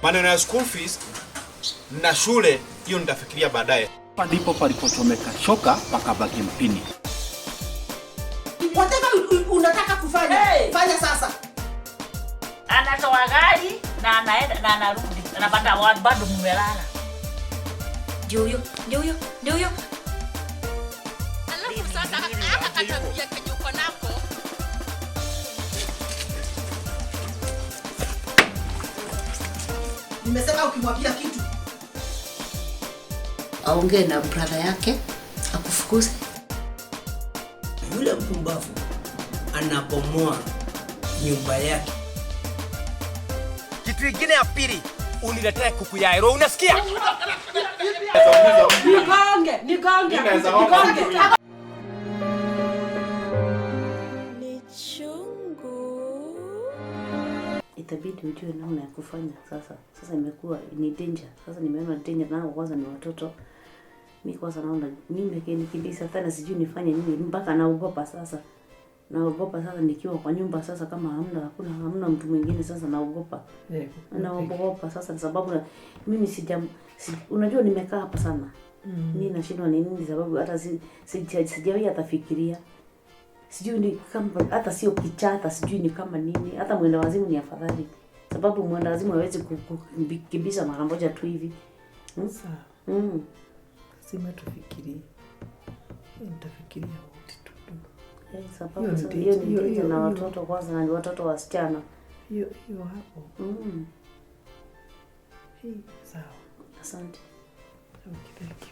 Maneno ya school fees na shule hiyo nitafikiria baadaye. Hapa ndipo palipochomeka shoka pakabaki mpini. Whatever unataka kufanya, fanya sasa. Anatoa gari na anaenda na anarudi. Anapata watu bado mmelala. Ndio huyo. Alafu sasa haka katabia kenye uko nako. Nimesema ukimwambia kitu aongee na brother yake akufukuze. Yule mpumbavu anapomoa nyumba yake. Kitu kingine ya pili, uniletee kuku ya hero, unasikia? Nigonge. Ni chungu. Itabidi ujue namna ya kufanya sasa. Sasa imekuwa ni danger. Sasa nimeona danger nao kwanza ni watoto. Mimi kwanza naona mimi nikibisa tena sijui nifanye nini mpaka naogopa sasa. Naogopa sasa nikiwa kwa nyumba sasa kama hamna mtu mwingine sasa naogopa. Naogopa sasa sababu mimi unajua nimekaa hapa sana. Mimi nashindwa ni nini sababu hata sijawahi hata fikiria. Sijui ni kama hata sio kichata sijui ni kama nini. Hata mwenda wazimu ni afadhali. Sababu mwenda wazimu hawezi kukimbiza mara moja tu hivi. Sawa. Sima tufikirie. Nitafikiria wote tu. Sababu hiyo ni na watoto kwanza na watoto wasichana. Hiyo hapo. Sawa. Asante. Okay, thank you.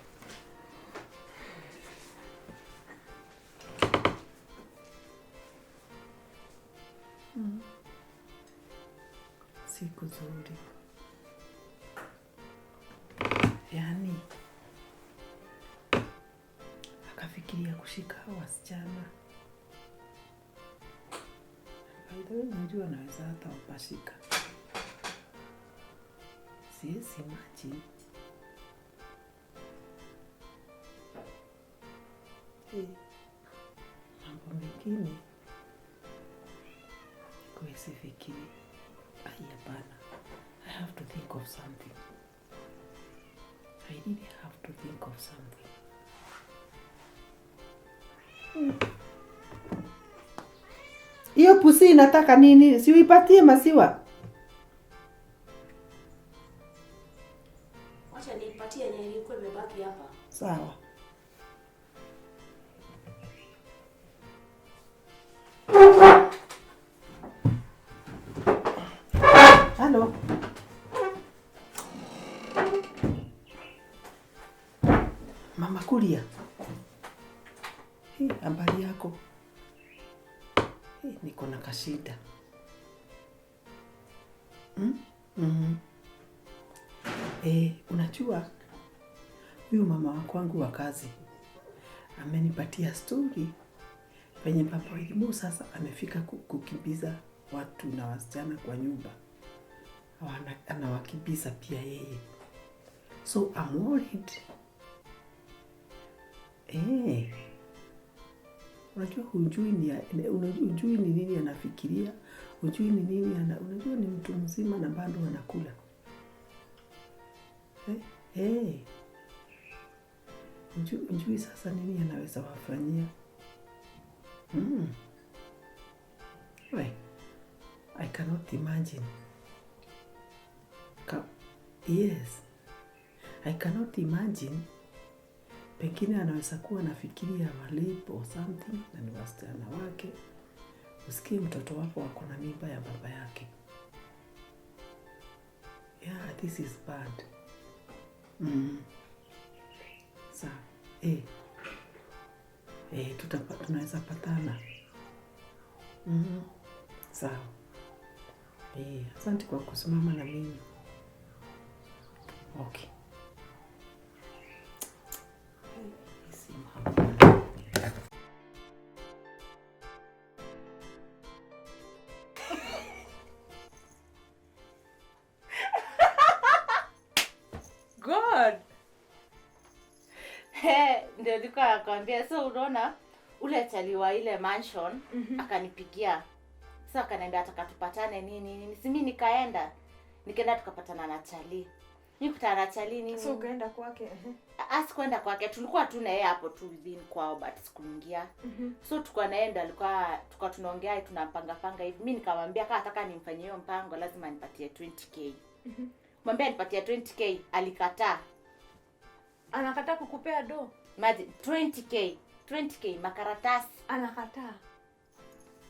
Siku nzuri. Yaani akafikiria kushika wasichana. Ndio unajua naweza hata upashika. Siwezi maji. Mambo mengine kuwezi fikiri. Hapana. I have to think of something. I really have to think of something. Hiyo pusi inataka nini? Si uipatie maziwa. Acha niipatie yenye ilikuwa imebaki hapa. Sawa. Halo. Mama Kulia. Habari yako? Niko na kashida. Unajua huyu mama wangu wa kazi amenipatia story penye papa elimu sasa amefika kukimbiza watu na wasichana kwa nyumba. Anawakimbiza pia yeye. So I'm worried. Unajua hujui ni nini anafikiria, hujui ni nini unajua ni mtu mzima na bado anakula. Hujui sasa nini anaweza wafanyia. I cannot imagine. Yes. I cannot imagine. Pengine anaweza kuwa nafikiria walipo or something na ni wasichana wake. Usikie mtoto wako wako na mimba ya baba yake. Yeah, this is bad. Sawa. Tunaweza patana. Sawa. Asante kwa kusimama na mimi. Okay. God. Ndio nilikuwa nakwambia, so unaona ule chaliwa ile mansion akanipigia. Sasa akaniambia atakatupatane nini. Si mimi nikaenda. Nikaenda tukapatana na Chali. Nikutana na Chali nini? So ukaenda kwake. Asikwenda kwake, tulikuwa tu na yeye hapo tu within kwao, but sikuingia. So tulikuwa naenda, tulikuwa tunaongea, tunampanga hivi. Mimi nikamwambia kama nataka nimfanyie hiyo mpango lazima nipatie 20k. Mwambie nipatie 20k, alikataa. Anakataa kukupea do. Maji 20k makaratasi. Anakataa.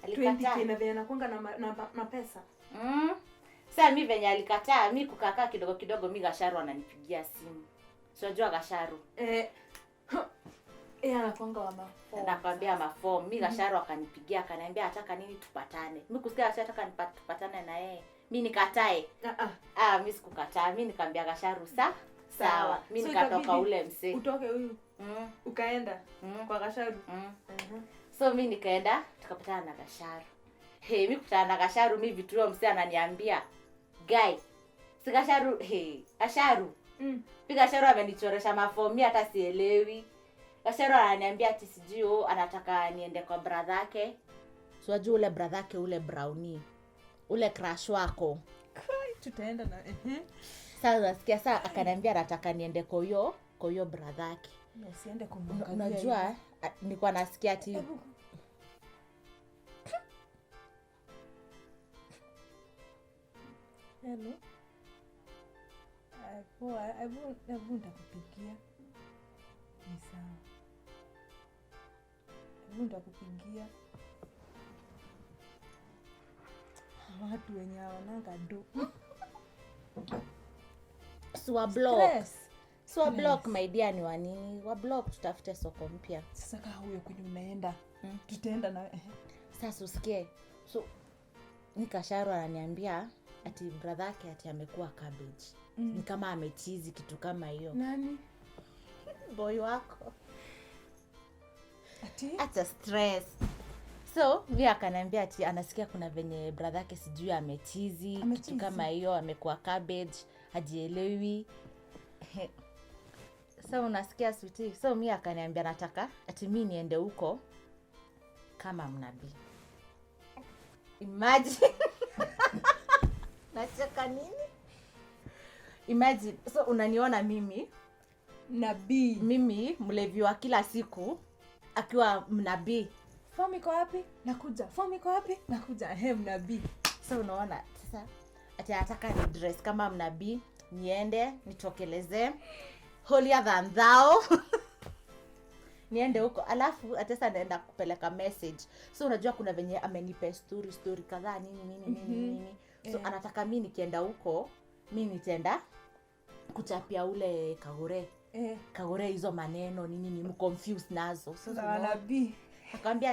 Alikataa. 20k na vile anakuanga na pesa. Sasa mimi venye alikataa, mimi kukakaa kidogo mimi Gasharu ananipigia simu. Unajua Gasharu? Anakuanga wa maform. Nakwambia maform. Mimi Gasharu akanipigia akaniambia ataka nini tupatane. Mimi kusikia ataka tupatane na yeye. Mimi nikatae. Mimi sikukataa. Mimi nikamwambia Gasharu sawa. Mimi nikatoka ule msee. Utoke huyu. Ukaenda kwa Gasharu. So mimi nikaenda tukapatana na Gasharu. Mimi kutana na Gasharu, mimi vitu huyo msee ananiambia, "Guy, si Gasharu, Gasharu." Gasharu amenichoresha mafomi hata sielewi. Gasharu ananiambia ati sijui anataka niende kwa brother yake. So ajua ule brother yake ule Brownie. Ule crush wako. Tutaenda na Sasa nasikia sasa akaniambia anataka niende kwa hiyo brother yake. Usiende kumwangalia. Unajua nilikuwa nasikia ati Hello. Hebu nitakupigia. Ni sawa. Hebu nitakupigia. Watu wenye hawananga do. Swa block my dear ni wanini? Wa block tutafute soko mpya. Sasa kama huyo kwenye unaenda, tutaenda na Sasa usikie. So Nikasharu ananiambia ati brother yake ati amekuwa cabbage. Ni kama amechizi kitu kama hiyo. Nani? Boy wako. Ati? Ata stress. So mimi akaniambia ati anasikia kuna venye brother yake sijui amechizi kitu kama hiyo, amekuwa cabbage, hajielewi. So unasikia sweetie. So mimi akaniambia nataka ati mimi niende huko kama mnabii. Imagine. Nacheka nini? Imagine. So unaniona mimi nabii. Mimi mlevi wa kila siku akiwa mnabii. Form iko wapi? Nakuja. Form iko wapi? Nakuja. Mnabii. So unaona sasa ati nataka ni dress kama mnabii, niende nitokeleze holier than thou. Niende huko alafu atesa naenda kupeleka message. So unajua kuna venye amenipa story kadhaa nini. So anataka mimi nikienda huko mimi nitaenda kuchapia ule Kagure. Kagure hizo maneno nini mconfused nazo. So nabii akamwambia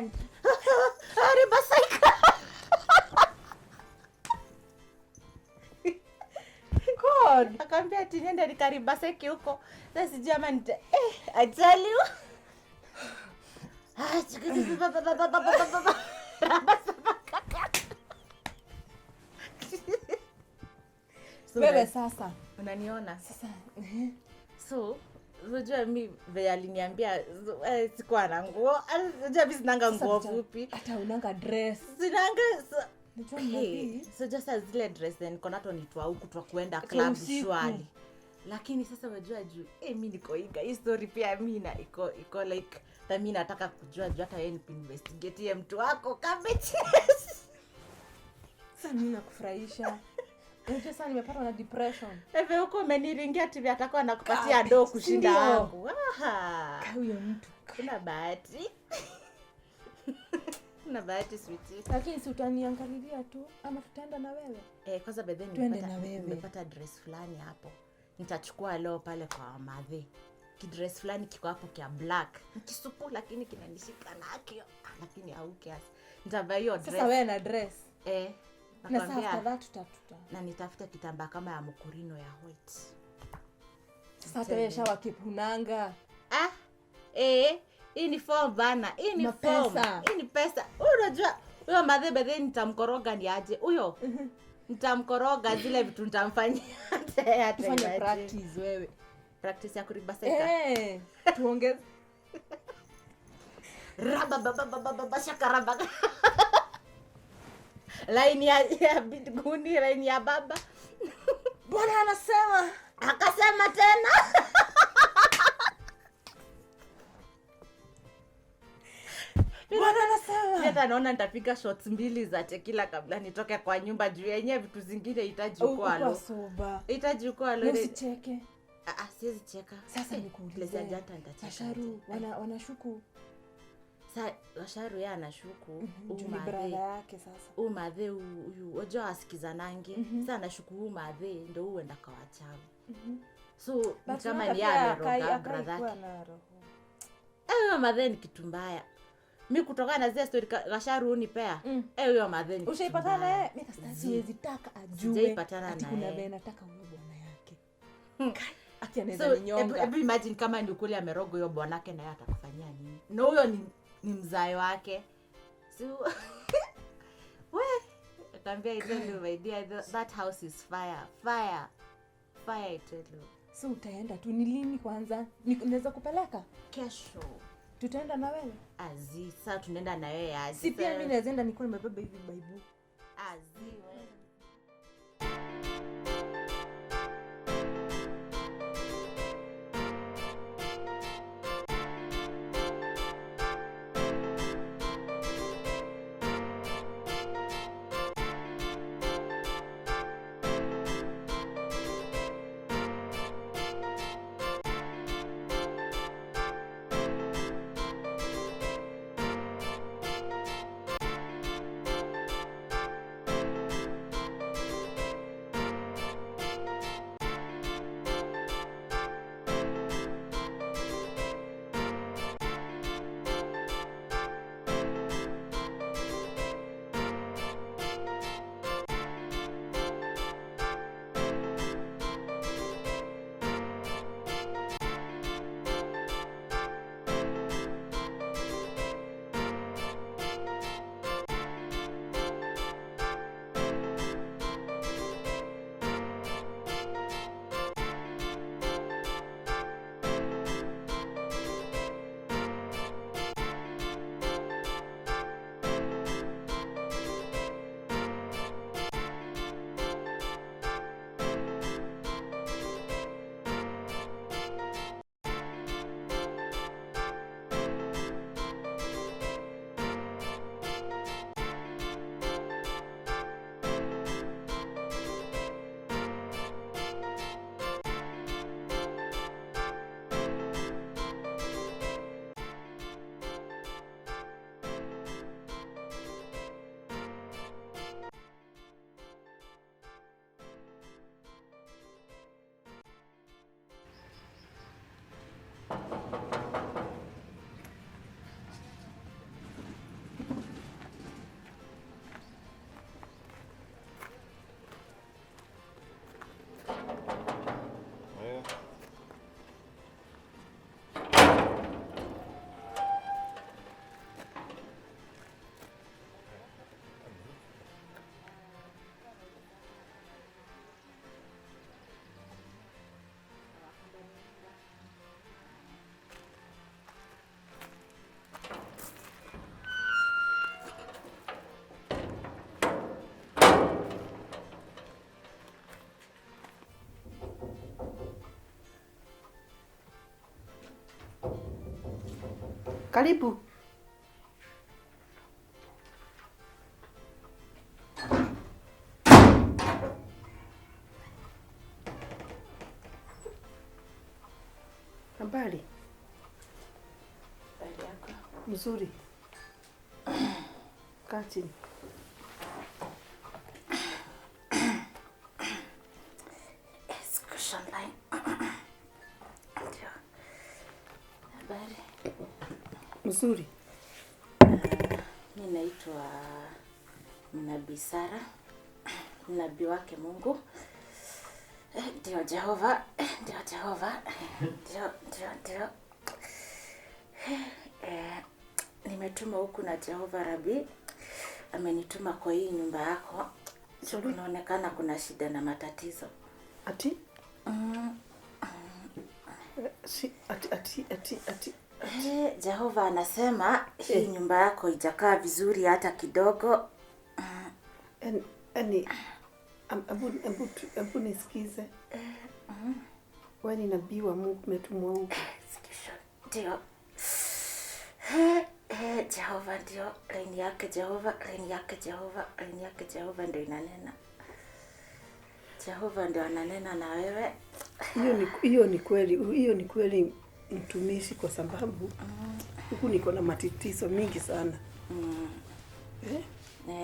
aribasaika. God, akamwambia ati niende nikaribaseki huko. Sasa sijui ama ajali. Wewe sasa unaniona sasa. So unajua mimi vile aliniambia sikuwa na nguo. Unajua mimi sinanga nguo fupi. Hata unanga dress. Sinanga Unajua mnabii. So just zile dress then niko nato nitwa huku twa kuenda club shwali. Lakini sasa unajua juu mimi niko iga hii story pia mimi na iko like mimi nataka kujua hata yeye ni investigate mtu wako cabbage. Sasa mimi nakufurahisha. Unajua sasa nimepatwa na depression. Hivi huko umeniringia TV atakuwa nakupatia do kushinda wangu. Huyo mtu. Kuna bahati. Kuna bahati sweetie. Lakini si utaniangalilia tu ama tutaenda na wewe? Kwanza bedeni nimepata dress fulani hapo. Nitachukua leo pale kwa Madhe. Kidress fulani kiko hapo kia black. Nikisupu lakini kinanishika nakio. Lakini au kiasi. Nitavaa hiyo dress. Sasa wewe na dress. Na sasa tutatuta. Na nitafuta kitambaa kama ya mkurino ya white. Sasa hata wewe shawa kipunanga. Hii ni form bana. Hii ni form. Hii ni pesa. Unajua huyo Madhe bedeni nitamkoroga ni aje. Huyo nitamkoroga zile vitu nitamfanyia. Tufanye practice wewe. Practice ya kuribaseka. Tuongeze. Rabababababa shakaraba. Line ya bidguni, line ya baba. Bwana anasema. Akasema tena. Bwana anasema. Hata naona nitapiga shots 2 za tequila kabla nitoke kwa nyumba juu yenyewe vitu zingine hitaji ukwalo. Soba. Hitaji ukwalo. Usicheke. Siwezi cheka. Sasa nikuulize. Asharu wanashuku. Asharu yeye anashuku brother yake sasa. Umadhe huyu unajua asikizanange. Sasa anashuku umadhe ndio uenda kwa wachawi. So kama ni ameroga brother yake. Madhe ni kitu mbaya. Mimi kutoka na zile story Asharu unipea. Huyo madhe ni. Ushaipatana naye? Mimi siwezi taka ajue. Ati kuna vile nataka huyo bwana yake. Ati anaweza ninyonga. Hebu imagine kama ni ukuli ameroga huyo bwanake na yeye atakufanyia nini? Na huyo ni mzae wake. So Tambia I tell you my dear, that house is fire. Fire I tell you. So utaenda tu ni lini kwanza? Naweza kupeleka? Kesho. Tutaenda na wewe? Sasa tunaenda na wewe Si pia mimi naenda niko nimebeba hivi Bible. Wewe. Karibu. Habari? Habari yako? Mzuri. Kaa chini. Excursion line. Habari? Mzuri. Mimi naitwa Nabii Sara. Nabii wake Mungu. Ndio Jehova. Ndio. Nimetuma huku na Jehova Rabi. Amenituma kwa hii nyumba yako. Kunaonekana kuna shida na matatizo. Ati? Ati. Jehova anasema hii nyumba yako haijakaa vizuri hata kidogo. Abu nisikize. Wewe ni nabii wa Mungu umetumwa huko. Ndio. Jehova ndio, laini yake Jehova, laini yake Jehova, laini yake Jehova ndio inanena. Jehova ndio ananena na wewe. Hiyo ni kweli mtumishi, kwa sababu huku niko na matatizo mingi sana.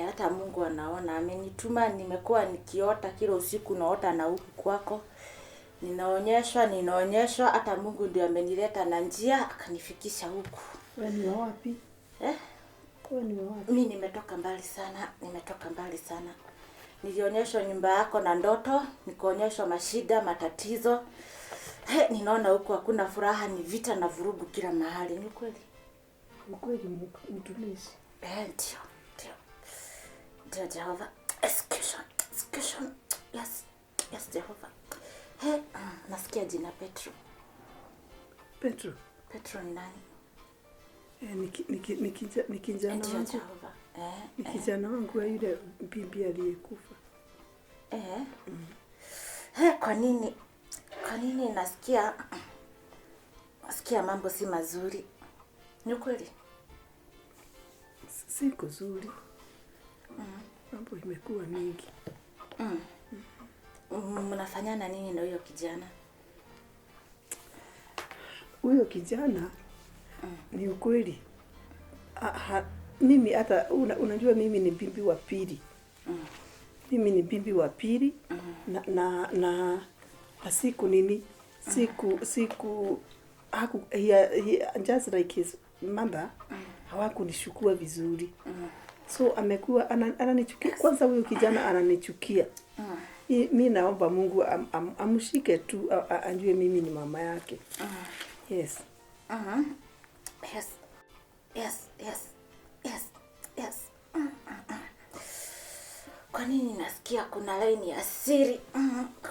Hata Mungu anaona, amenituma. Nimekuwa nikiota kila usiku, naota na huku kwako. Ninaonyeshwa, hata Mungu ndio amenileta na njia akanifikisha huku. Wewe ni wapi? Wewe ni wapi? Mimi nimetoka mbali sana. Nilionyeshwa nyumba yako na ndoto, nikaonyeshwa mashida, matatizo. Ninaona huko hakuna furaha, ni vita na vurugu kila mahali. Ni kweli? Ni kweli mtumishi. Ndio Jehova. Excuse. Yes Jehova. Nasikia jina Petro. Petro ni nani? Ni kijana wangu. Ni kijana wangu yule bibi aliyekufa. Kwa nini nasikia mambo si mazuri? Ni kweli? Siko zuri. Mambo imekuwa mingi. Mnafanyana nini na huyo kijana? Huyo kijana ni ukweli. Mimi hata unajua mimi ni bibi wa pili. Mimi ni bibi wa pili na siku nini? Siku just like his mother hawakunishukua vizuri. So amekuwa ananichukia. Kwanza huyo kijana ananichukia. Mimi naomba Mungu amshike tu, ajue mimi ni mama yake. Yes. Kwa nini nasikia kuna laini ya siri?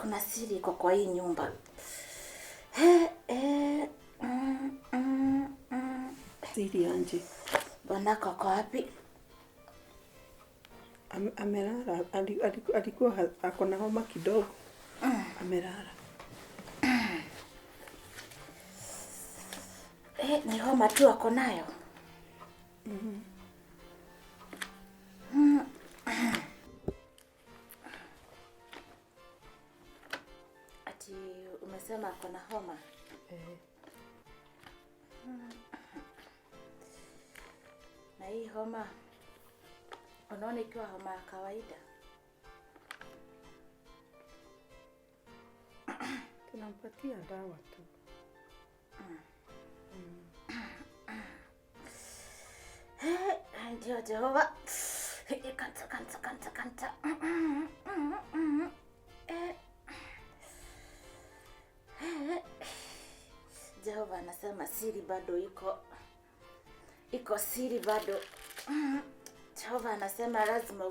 Kuna siri iko kwa hii nyumba. Siri anje. Bwanako kwa wapi? Amelala. Alikuwa ako na homa kidogo. Amelala. Ni homa tu ako nayo. Ati umesema ako na homa? Na hii homa unaona ikiwa homa ya kawaida? Tunampatia dawa tu. Ndio Jehova. Kanta. Jehova anasema siri bado iko siri bado. Jehova anasema lazima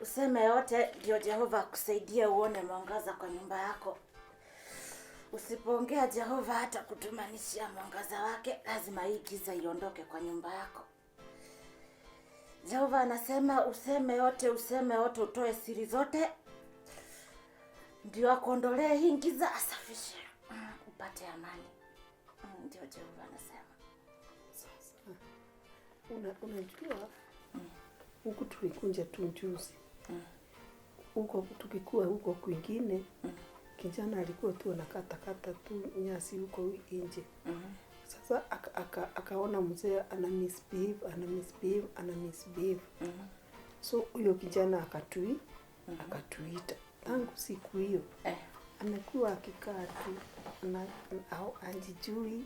useme yote ndio Jehova akusaidia uone mwangaza kwa nyumba yako. Usipoongea Jehova hata kutumanishia mwangaza wake, lazima hii giza iondoke kwa nyumba yako. Jehova anasema useme yote, utoe siri zote. Ndio akuondolee hii giza, asafishe. Upate amani. Ndio Jehova anasema. Sasa unajua huku tulikunja tu juzi. Huko tukikuwa huko kwingine. Kijana alikuwa tu anakata tu nyasi huko nje. Sasa akaona mzee ana misbehave. So huyo kijana akatuita. Tangu siku hiyo amekuwa akikaa tu au anjijui,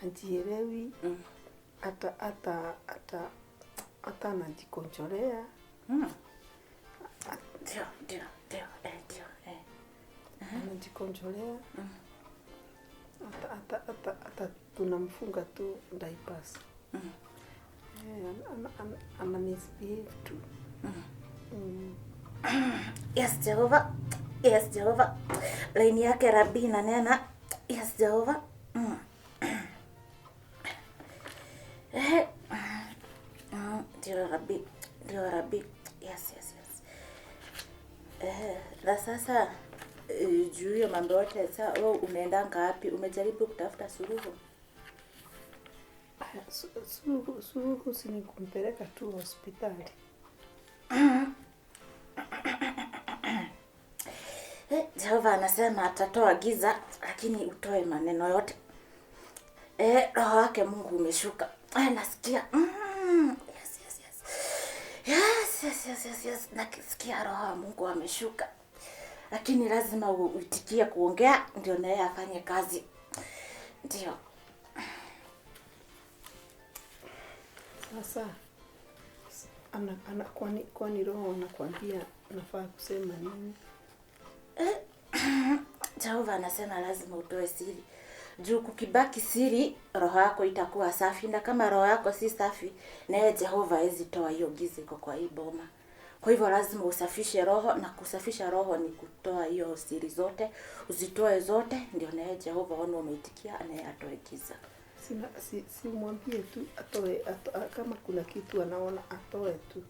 anjielewi, hata anajikonjolea. Ndio. Anajikonjolea. Hata tunamfunga tu diapers. Ana misbehave tu. Yes Jehova. Laini yake Rabbi inanena. Yes Jehova. Ndio Rabbi. Yes. Na sasa juu hiyo mambo yote sasa wewe unaendanga wapi? Umejaribu kutafuta suluhu? Suluhu si ni kumpeleka tu hospitali. Jehova anasema atatoa giza lakini utoe maneno yote. Roho wake Mungu umeshuka. Nasikia. Yes. Nakisikia roho wa Mungu ameshuka. Lakini lazima uitikie kuongea ndio naye afanye kazi. Ndio. Sasa kwani roho anakuambia nafaa kusema nini? Jehova anasema lazima utoe siri. Juu kukibaki siri, roho yako itakuwa safi. Na kama roho yako si safi, naye Jehova hawezi toa hiyo giza kwa hii boma. Kwa hivyo lazima usafishe roho, na kusafisha roho ni kutoa hiyo siri zote. Uzitoe zote, ndio naye Jehova ono umeitikia, naye atoe giza. Si mwambie tu atoe, kama kuna kitu anaona atoe tu.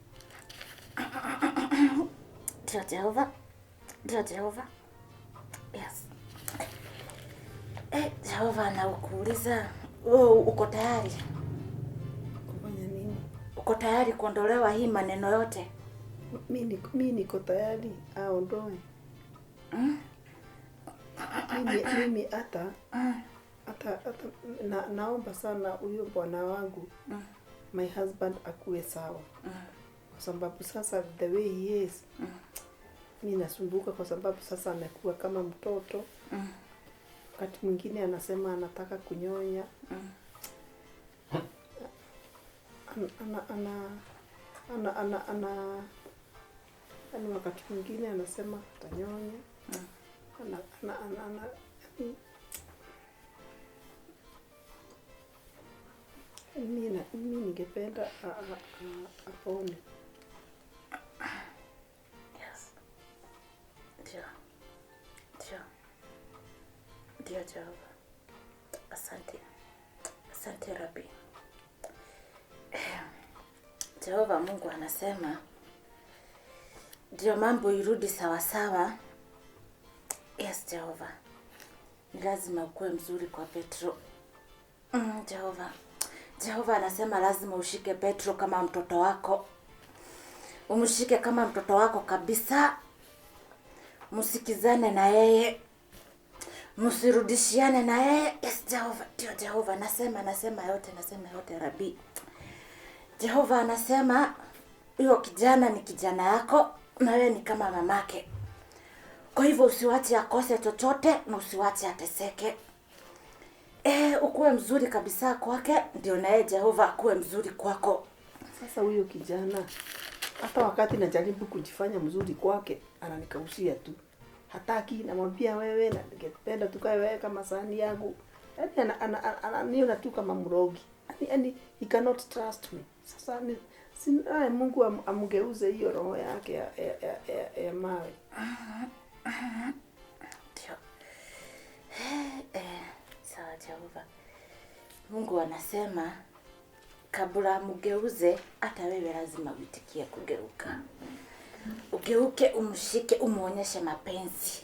Ndio Jehova. Yes. Jehova anakuuliza, wewe uko tayari? Kufanya nini? Uko tayari kuondolewa hii maneno yote? Mimi niko tayari aondoe. Mimi hata naomba sana huyo bwana wangu, my husband akuwe sawa. Kwa sababu sasa the way he is, mimi nasumbuka kwa sababu sasa amekuwa kama mtoto. Wakati mwingine anasema anataka kunyonya. Ana wakati mwingine anasema atanyonya. Mimi ningependa apone. Yes. Ndio Jehova. Asante Rabbi. Jehova Mungu anasema ndio mambo irudi sawa sawa. Yes Jehova. Ni lazima ukue mzuri kwa Petro. Jehova anasema lazima ushike Petro kama mtoto wako. Umshike kama mtoto wako kabisa. Msikizane na yeye. Msirudishiane na yeye. Yes Jehova. Ndio Jehova nasema yote Rabbi. Jehova anasema huyo kijana ni kijana yako na wewe ni kama mamake. Kwa hivyo usiwache akose chochote na usiwache ateseke. Ukuwe mzuri kabisa kwake ndio naye Jehova akuwe mzuri kwako. Sasa huyo kijana hata wakati najaribu kujifanya mzuri kwake ananikaushia tu. Hataki, namwambia wewe na ningependa tukae wewe kama sahani yangu. Yaani ananiona tu kama mrogi. Yaani he cannot trust me. Sasa Mungu amgeuze hiyo roho yake ya mawe. Ndio. Sawa Jehova. Mungu anasema kabla mgeuze hata wewe lazima uitikie kugeuka. Ugeuke, umshike, umuonyeshe mapenzi.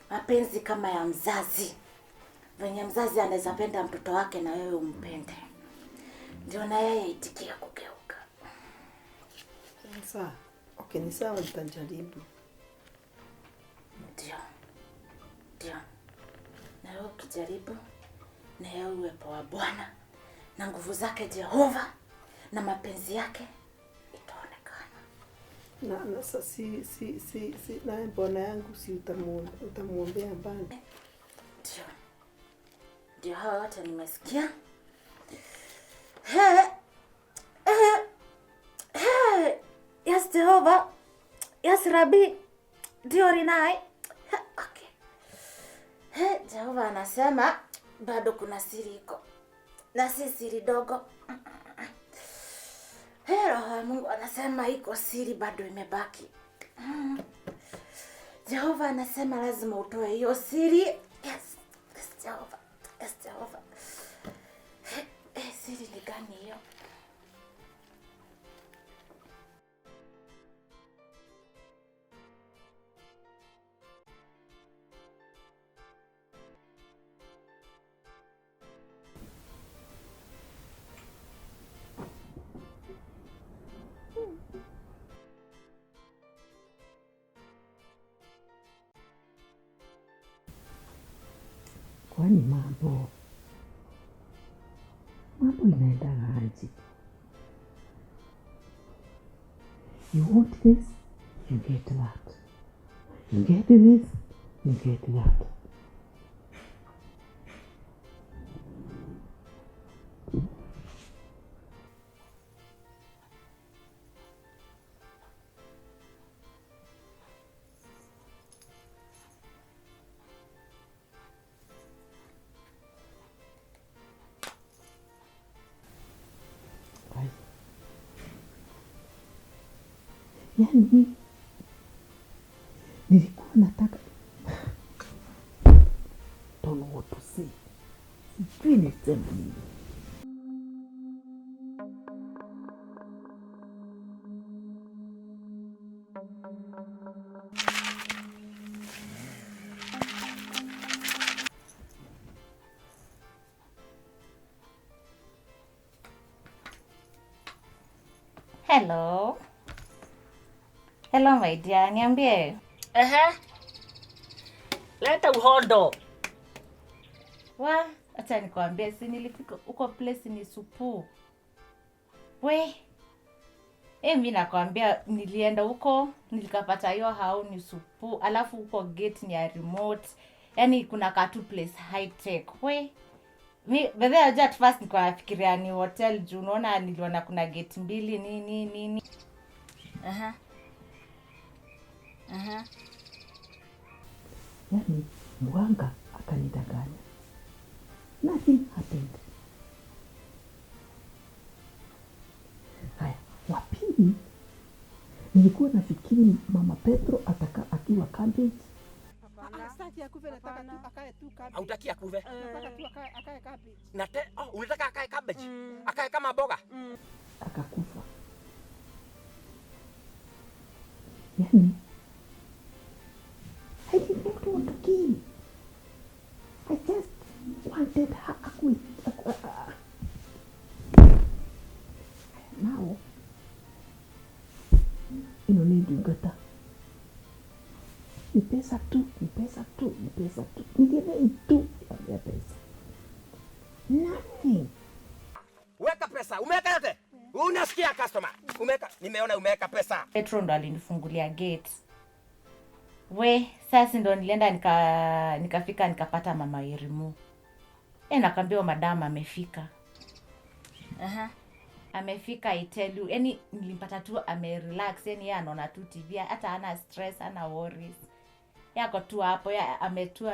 Mapenzi kama ya mzazi. Venye mzazi anaweza penda mtoto wake na wewe umpende. Ndio na yeye aitikie kugeuka. Sawa. Okay, ni sawa nitajaribu. Ndio. Na wewe ukijaribu na yeye uwepo wa Bwana na nguvu zake Jehova na mapenzi yake itaonekana. Na sasa na Bwana yangu si utamuombea mbali. Ndio hao wote nimesikia. Yes Jehova. Yes Rabbi. Ndio rinai. Okay. Jehova anasema bado kuna siri iko. Na si siri dogo. Roho wa Mungu anasema iko siri bado imebaki. Jehova anasema lazima utoe hiyo siri. Yes Jehova. Siri ni gani hiyo? Kwani mambo inaenda aje? You want this, you get that. You get this, you get that. Yaani nilikuwa nataka don't know what to say. Sijui niseme nini. Hello. Hello my dear, niambie. Leta uhondo. Acha nikwambie, si nilifika uko place ni supu. Mimi nakwambia nilienda huko, nilikapata hiyo hao ni supu, alafu huko gate ni ya remote. Yaani kuna katu place high tech. Baada ya at first nilikuwa nafikiria ni hotel juu unaona niliona kuna gate mbili nini. Yaani mganga akanidanganya. Nothing happened. Haya, wa pili nilikuwa nafikiri Mama Petro ataka akiwa cabbage. Sitaki akufe, nataka tu akae tu cabbage. Hautaki akufe? Nataka tu akae cabbage. Unataka akae cabbage? Akae kama boga? Akakufa. Yaani I did not want to kill. I just wanted her akuwe. Now inonidungata. Ni pesa tu. Ningine tu ya pesa. Nothing. Weka pesa. Umeweka yote? Unasikia customer? Nimeona umeweka pesa. Petro ndo alinifungulia gate. Sasa ndo nilienda nikafika nikapata Mama Irimu. Nakaambiwa madam amefika. Amefika, I tell you. Yaani nilimpata tu amerelax, yaani yeye anaona tu TV, hata hana stress, hana worries. Yako tu hapo,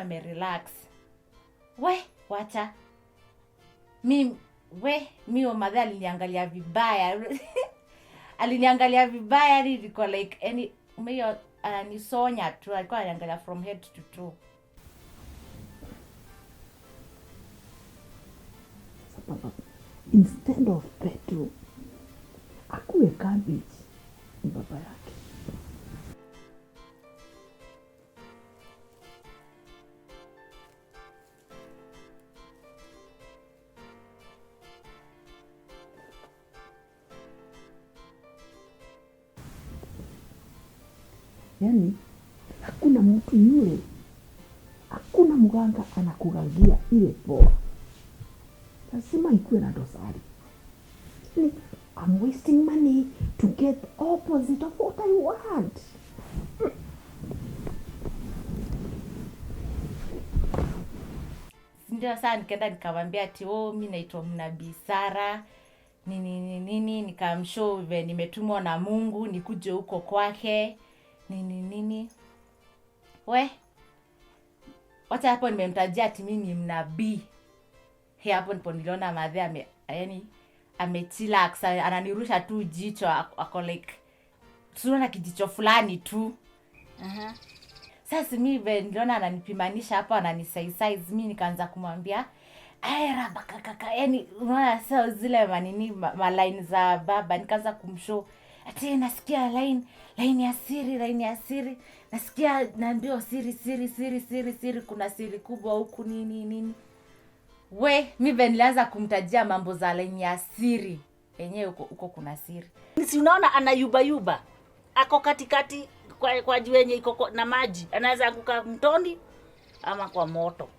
amerelax. Wacha. Mimi madha aliniangalia vibaya. Aliniangalia vibaya, nilikuwa like any umeyo ananisonya tu, alikuwa ananiangalia from head to toe. Instead of Petro akuwe cabbage ni baba yake. Yaani hakuna mtu yule, hakuna mganga anakugangia ile poa. Lazima ikuwe na dosari. I'm wasting money to get the opposite of what I want. Ndio sasa nikaenda nikamwambia ati mimi naitwa Mnabii Sara. Nini nikamshow vile nimetumwa na Mungu nikuje huko kwake. Nini. Wacha hapo nimemtajia ati mimi mnabii. Hapo ndipo niliona madhe amechillax, ananirusha tu jicho, ako like tunaona kijicho fulani tu. Sasa mimi niliona ananipimanisha hapo, ananisize. Mimi nikaanza kumwambia raba kaka, yaani unaona sasa zile manini line za baba, nikaanza kumshow ati nasikia line ya siri, nasikia naambia siri, kuna siri kubwa huku nini. Mimi nilianza kumtajia mambo za line ya siri. Yenyewe huko kuna siri. Si unaona anayuba. Ako katikati kwa juu yenye iko na maji. Anaweza kukaa mtoni ama kwa moto.